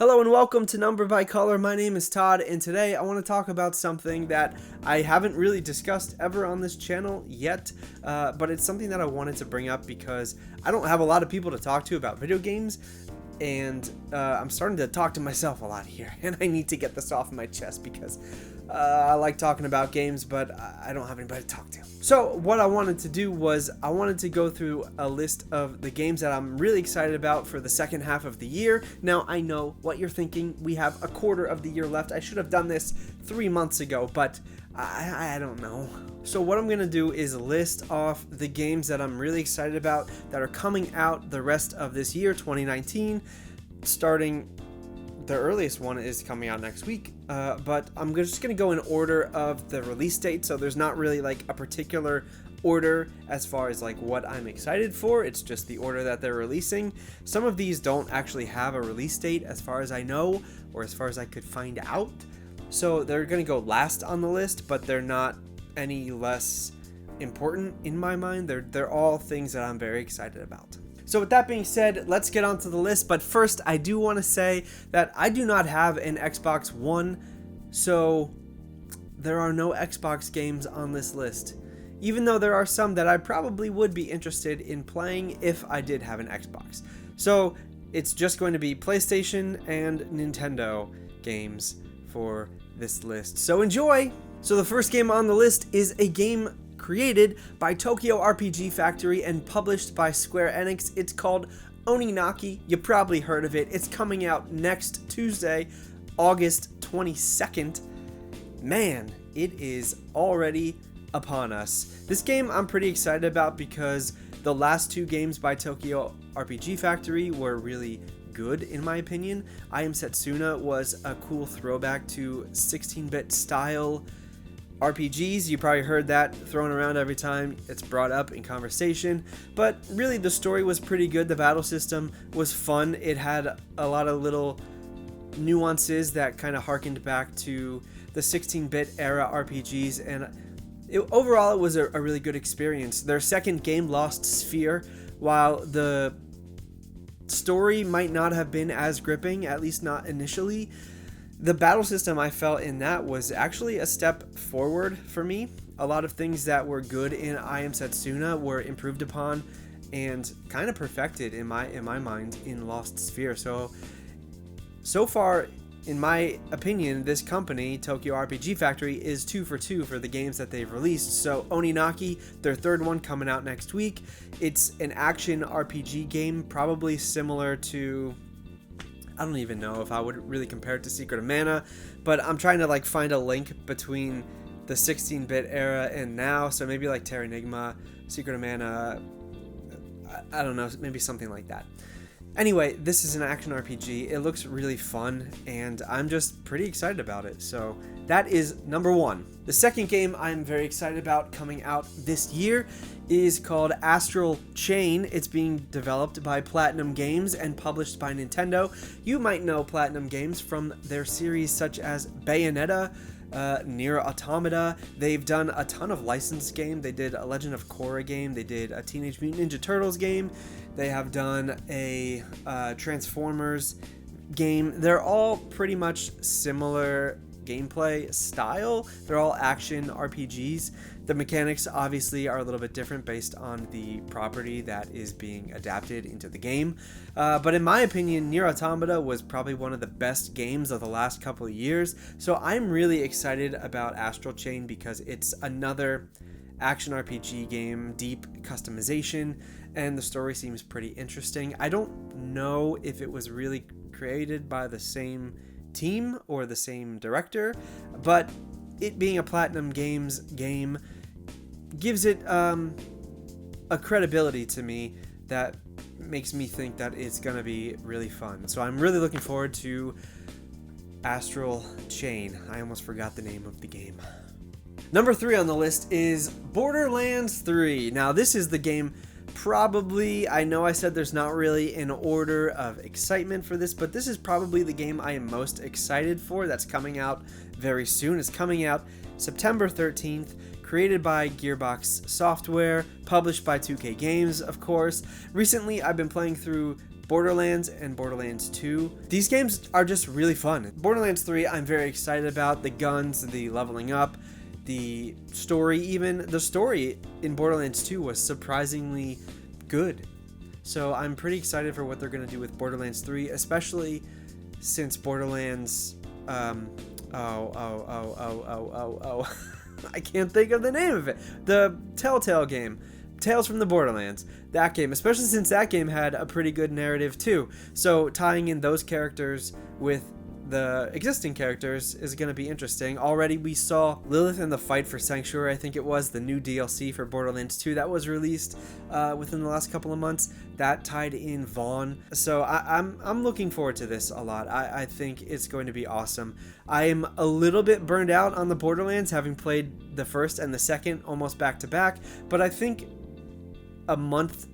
Hello and welcome to Number by Color. My name is Todd, and today I want to talk about something that I haven't really discussed ever on this channel yet, but it's something that I wanted to bring up because I don't have a lot of people to talk to about video games, and I'm starting to talk to myself a lot here, and I need to get this off my chest because I like talking about games, but I don't have anybody to talk to. So what I wanted to do was I wanted to go through a list of the games that I'm really excited about for the second half of the year. Now, I know what you're thinking. We have a quarter of the year left. I should have done this 3 months ago, but I don't know. So what I'm going to do is list off the games that I'm really excited about that are coming out the rest of this year, 2019, starting... The earliest one is coming out next week, but I'm just going to go in order of the release date, so there's not really like a particular order as far as like what I'm excited for. It's just the order that they're releasing. Some of these don't actually have a release date as far as I know, or as far as I could find out, so they're going to go last on the list, but they're not any less important in my mind. They're all things that I'm very excited about. So with that being said, let's get onto the list. But first, I do want to say that I do not have an Xbox One, so there are no Xbox games on this list. Even though there are some that I probably would be interested in playing if I did have an Xbox. So it's just going to be PlayStation and Nintendo games for this list. So enjoy! So the first game on the list is a game created by Tokyo RPG Factory and published by Square Enix. It's called Oninaki. You probably heard of it. It's coming out next Tuesday, August 22nd. Man, it is already upon us. This game I'm pretty excited about because the last two games by Tokyo RPG Factory were really good in my opinion. I Am Setsuna was a cool throwback to 16-bit style RPGs. You probably heard that thrown around every time it's brought up in conversation, but really the story was pretty good. The battle system was fun. It had a lot of little nuances that kind of harkened back to the 16-bit era RPGs, and overall it was a really good experience. Their second game, Lost Sphere, while the story might not have been as gripping, at least not initially, the battle system I felt in that was actually a step forward for me. A lot of things that were good in I Am Setsuna were improved upon and kind of perfected in my mind in Lost Sphere. So far, in my opinion, this company, Tokyo RPG Factory, is 2 for 2 for the games that they've released. So Oninaki, their third one, coming out next week. It's an action RPG game, probably similar to... I don't even know if I would really compare it to Secret of Mana, but I'm trying to like find a link between the 16-bit era and now, so maybe like Terranigma, Secret of Mana, I don't know, maybe something like that. Anyway, this is an action RPG. It looks really fun, and I'm just pretty excited about it. So that is number one. The second game I'm very excited about coming out this year is called Astral Chain. It's being developed by Platinum Games and published by Nintendo. You might know Platinum Games from their series such as Bayonetta, Nier Automata. They've done a ton of licensed game. They did a Legend of Korra game. They did a Teenage Mutant Ninja Turtles game. They have done a Transformers game. They're all pretty much similar gameplay style. They're all action RPGs. The mechanics obviously are a little bit different based on the property that is being adapted into the game. But in my opinion, Nier Automata was probably one of the best games of the last couple of years. So I'm really excited about Astral Chain because it's another action RPG game, deep customization, and the story seems pretty interesting. I don't know if it was really created by the same team or the same director, but it being a Platinum Games game gives it a credibility to me that makes me think that it's gonna be really fun. So I'm really looking forward to Astral Chain. I almost forgot the name of the game. Number 3 on the list is Borderlands 3. Now this is the game probably, I know I said there's not really an order of excitement for this, but this is probably the game I am most excited for that's coming out very soon. It's coming out September 13th, created by Gearbox Software, published by 2K Games, of course. Recently, I've been playing through Borderlands and Borderlands 2. These games are just really fun. Borderlands 3 I'm very excited about. The guns, the leveling up, the story even. The story in Borderlands 2 was surprisingly good. So I'm pretty excited for what they're going to do with Borderlands 3, especially since Borderlands... I can't think of the name of it. The Telltale game. Tales from the Borderlands. That game, especially since that game had a pretty good narrative too. So tying in those characters with the existing characters is going to be interesting. Already we saw Lilith in the Fight for Sanctuary, I think it was, the new DLC for Borderlands 2 that was released within the last couple of months. That tied in Vaughn. So I'm looking forward to this a lot. I think it's going to be awesome. I am a little bit burned out on the Borderlands, having played the first and the second almost back to back, but I think a month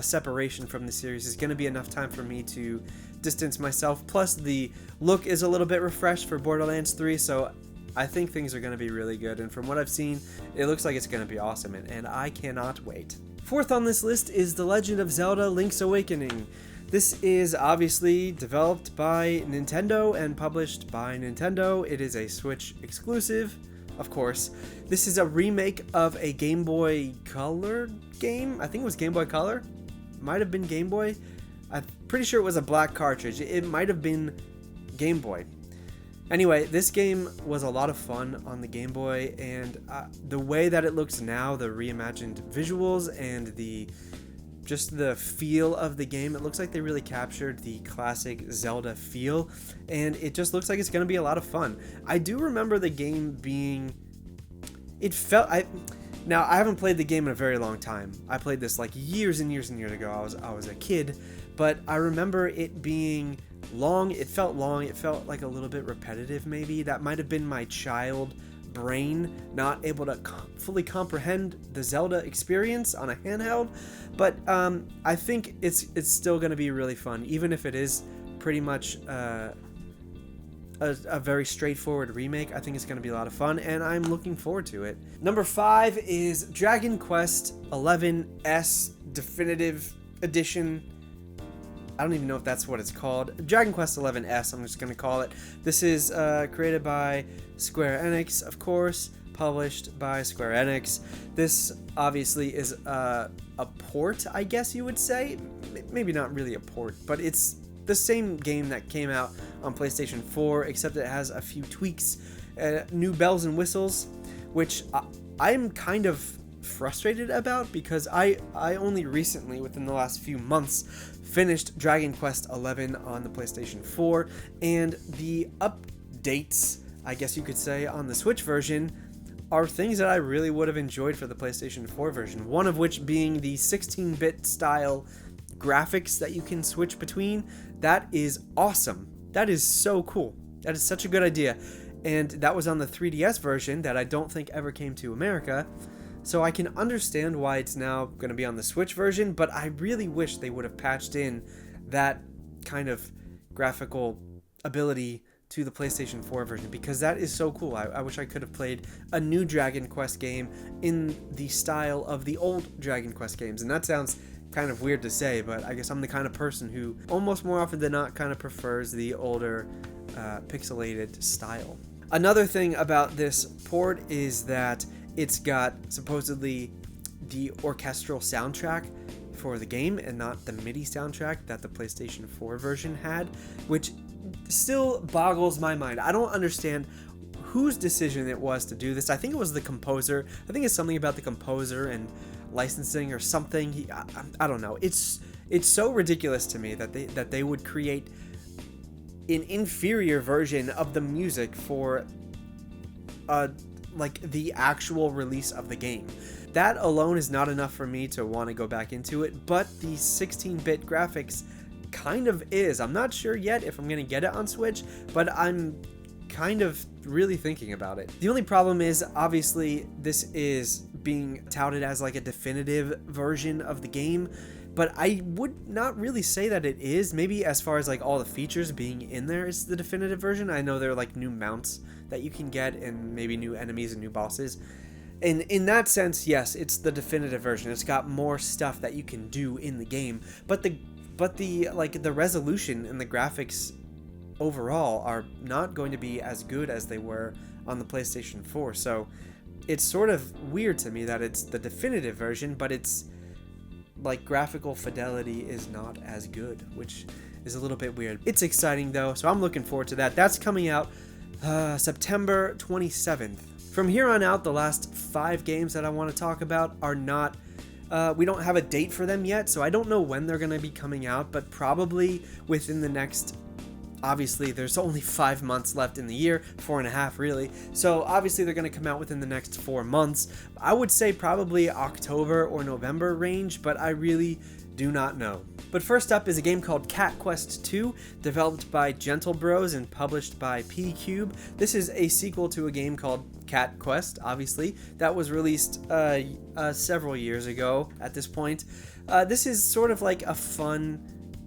separation from the series is going to be enough time for me to distance myself. Plus the look is a little bit refreshed for Borderlands 3, so I think things are going to be really good, and from what I've seen it looks like it's going to be awesome, and I cannot wait. Fourth on this list is The Legend of Zelda: Link's Awakening. This is obviously developed by Nintendo and published by Nintendo. It is a Switch exclusive, of course. This is a remake of a Game Boy Color game. I think it was Game Boy Color. Might have been Game Boy. I'm pretty sure it was a black cartridge. It might have been Game Boy. Anyway, this game was a lot of fun on the Game Boy, and the way that it looks now, the reimagined visuals and just the feel of the game, it looks like they really captured the classic Zelda feel, and it just looks like it's going to be a lot of fun. I do remember the game being... Now, I haven't played the game in a very long time. I played this like years and years and years ago. I was a kid, but I remember it being long. It felt long. It felt like a little bit repetitive, maybe. That might have been my child brain not able to fully comprehend the Zelda experience on a handheld, but I think it's still going to be really fun, even if it is pretty much a very straightforward remake. I think it's going to be a lot of fun, and I'm looking forward to it. Number 5 is Dragon Quest XI S Definitive Edition. I don't even know if that's what it's called. Dragon Quest XI S, I'm just going to call it. This is created by Square Enix, of course, published by Square Enix. This obviously is a port, I guess you would say. Maybe not really a port, but it's the same game that came out on PlayStation 4, except it has a few tweaks, new bells and whistles, which I'm kind of frustrated about, because I only recently, within the last few months, finished Dragon Quest XI on the PlayStation 4, and the updates, I guess you could say, on the Switch version are things that I really would have enjoyed for the PlayStation 4 version, one of which being the 16-bit style graphics that you can switch between. That is awesome. That is so cool. That is such a good idea. And that was on the 3DS version that I don't think ever came to America. So I can understand why it's now going to be on the Switch version, but I really wish they would have patched in that kind of graphical ability to the PlayStation 4 version, because that is so cool. I wish I could have played a new Dragon Quest game in the style of the old Dragon Quest games. And that sounds kind of weird to say, but I guess I'm the kind of person who almost more often than not kind of prefers the older pixelated style. Another thing about this port is that it's got supposedly the orchestral soundtrack for the game and not the MIDI soundtrack that the PlayStation 4 version had, which still boggles my mind. I don't understand whose decision it was to do this. I think it was the composer. I think it's something about the composer and licensing or something. I don't know. It's so ridiculous to me that they would create an inferior version of the music for like the actual release of the game. That alone is not enough for me to want to go back into it, but the 16-bit graphics kind of is. I'm not sure yet if I'm going to get it on Switch, but I'm kind of really thinking about it. The only problem is, obviously, this is being touted as like a definitive version of the game, but I would not really say that it is. Maybe as far as like all the features being in there is the definitive version. I know there are like new mounts that you can get and maybe new enemies and new bosses. And in that sense, yes, it's the definitive version. It's got more stuff that you can do in the game, but the but the resolution and the graphics overall are not going to be as good as they were on the PlayStation 4. So it's sort of weird to me that it's the definitive version, but it's like graphical fidelity is not as good, which is a little bit weird. It's exciting though, so I'm looking forward to that. That's coming out September 27th. From here on out, the last 5 games that I want to talk about are not we don't have a date for them yet, so I don't know when they're going to be coming out, but probably within the next, obviously there's only 5 months left in the year, 4.5 really, so obviously they're going to come out within the next 4 months. I would say probably October or November range, but I really do not know. But first up is a game called Cat Quest 2, developed by Gentle Bros and published by P-Cube. This is a sequel to a game called Cat Quest, obviously, that was released several years ago at this point. This is sort of like a fun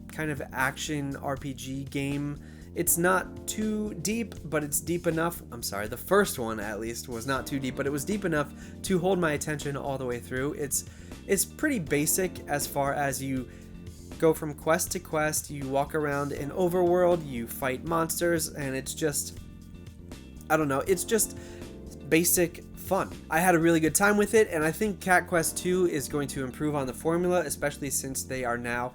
kind of action RPG game. It's not too deep, but it's deep enough. I'm sorry, the first one at least was not too deep, but it was deep enough to hold my attention all the way through. It's pretty basic as far as you go from quest to quest, you walk around in overworld, you fight monsters, and it's just, I don't know, it's just basic fun. I had a really good time with it, and I think Cat Quest 2 is going to improve on the formula, especially since they are now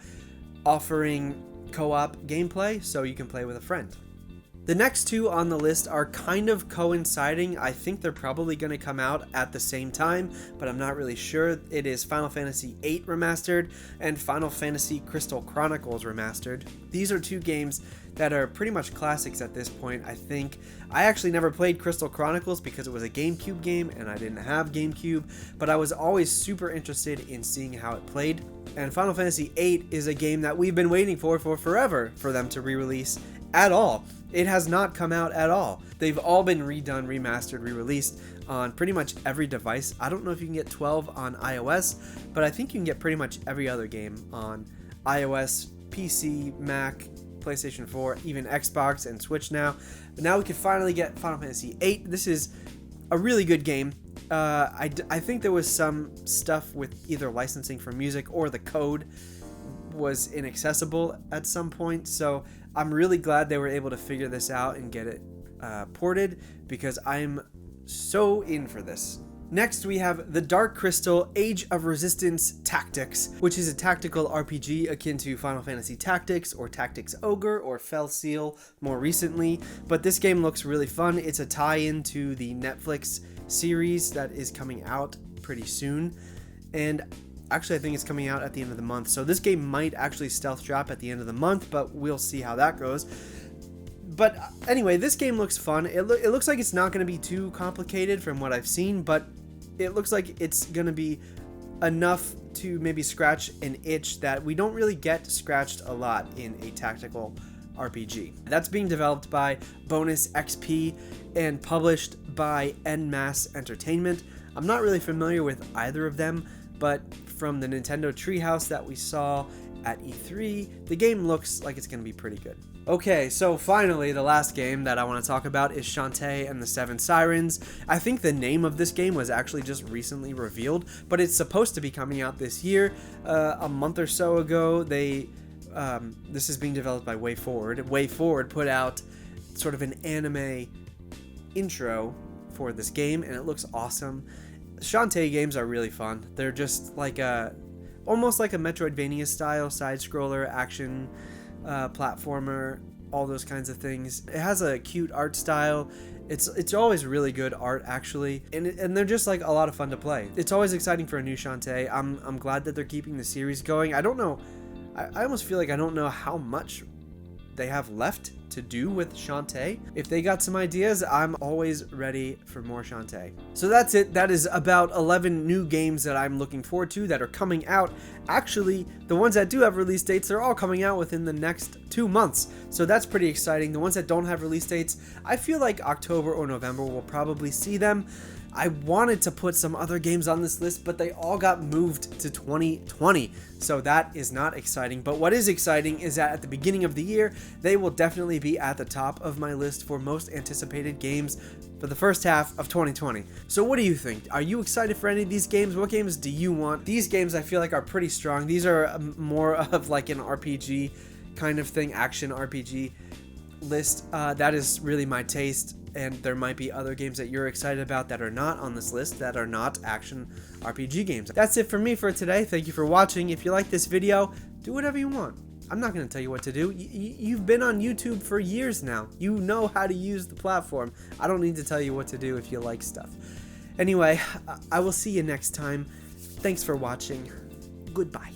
offering co-op gameplay, so you can play with a friend. The next 2 on the list are kind of coinciding. I think they're probably going to come out at the same time, but I'm not really sure. It is Final Fantasy VIII Remastered and Final Fantasy Crystal Chronicles Remastered. These are 2 games that are pretty much classics at this point, I think. I actually never played Crystal Chronicles because it was a GameCube game and I didn't have GameCube, but I was always super interested in seeing how it played. And Final Fantasy VIII is a game that we've been waiting for forever for them to re-release at all. It has not come out at all. They've all been redone, remastered, re-released on pretty much every device. I don't know if you can get 12 on iOS, but I think you can get pretty much every other game on iOS, PC, Mac, PlayStation 4, even Xbox and Switch now. But now we can finally get Final Fantasy VIII. This is a really good game. I think there was some stuff with either licensing for music or the code was inaccessible at some point, so I'm really glad they were able to figure this out and get it ported, because I'm so in for this. Next, we have The Dark Crystal Age of Resistance Tactics, which is a tactical RPG akin to Final Fantasy Tactics or Tactics Ogre or Fell Seal more recently, but this game looks really fun. It's a tie-in to the Netflix series that is coming out pretty soon, and actually I think it's coming out at the end of the month, so this game might actually stealth drop at the end of the month, but we'll see how that goes. But anyway, this game looks fun. It looks like it's not going to be too complicated from what I've seen, but it looks like it's going to be enough to maybe scratch an itch that we don't really get scratched a lot in a tactical RPG. That's being developed by Bonus XP and published by En Masse Entertainment. I'm not really familiar with either of them, but from the Nintendo Treehouse that we saw at E3, the game looks like it's going to be pretty good. Okay, so finally, the last game that I want to talk about is Shantae and the 7 Sirens. I think the name of this game was actually just recently revealed, but it's supposed to be coming out this year. A month or so ago, this is being developed by WayForward. WayForward put out sort of an anime intro for this game, and it looks awesome. Shantae games are really fun. They're just like almost like a Metroidvania style side-scroller action platformer, all those kinds of things. It has a cute art style. It's always really good art, actually, and they're just like a lot of fun to play. It's always exciting for a new Shantae. I'm glad that they're keeping the series going. I don't know, I almost feel like I don't know how much they have left to do with Shantae. If they got some ideas, I'm always ready for more Shantae. So that's it. That is about 11 new games that I'm looking forward to that are coming out. Actually, the ones that do have release dates, they're all coming out within the next 2 months. So that's pretty exciting. The ones that don't have release dates, I feel like October or November we'll probably see them. I wanted to put some other games on this list, but they all got moved to 2020. So that is not exciting. But what is exciting is that at the beginning of the year, they will definitely be at the top of my list for most anticipated games for the first half of 2020. So what do you think? Are you excited for any of these games? What games do you want? These games I feel like are pretty strong. These are more of like an RPG kind of thing, action RPG list. That is really my taste, and there might be other games that you're excited about that are not on this list, that are not action RPG games. That's it for me for today. Thank you for watching. If you like this video, do whatever you want. I'm not going to tell you what to do. You've been on YouTube for years now. You know how to use the platform. I don't need to tell you what to do if you like stuff. Anyway, I will see you next time. Thanks for watching. Goodbye.